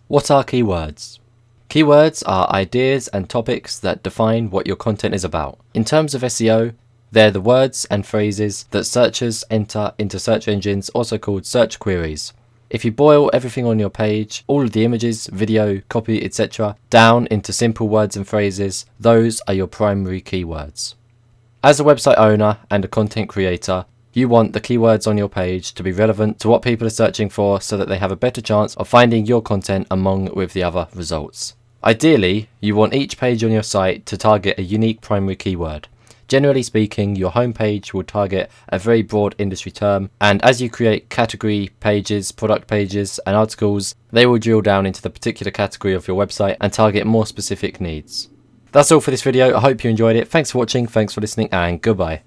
What are keywords? Keywords are ideas and topics that define what your content is about. In terms of SEO, they're the words and phrases that searchers enter into search engines, also called search queries. If you boil everything on your page, all of the images, video, copy, etc., down into simple words and phrases, those are your primary keywords. As a website owner and a content creator, you want the keywords on your page to be relevant to what people are searching for so that they have a better chance of finding your content among with the other results. Ideally, you want each page on your site to target a unique primary keyword. Generally speaking, your homepage will target a very broad industry term, and as you create category pages, product pages, and articles, they will drill down into the particular category of your website and target more specific needs. That's all for this video. I hope you enjoyed it. Thanks for watching, thanks for listening, and goodbye.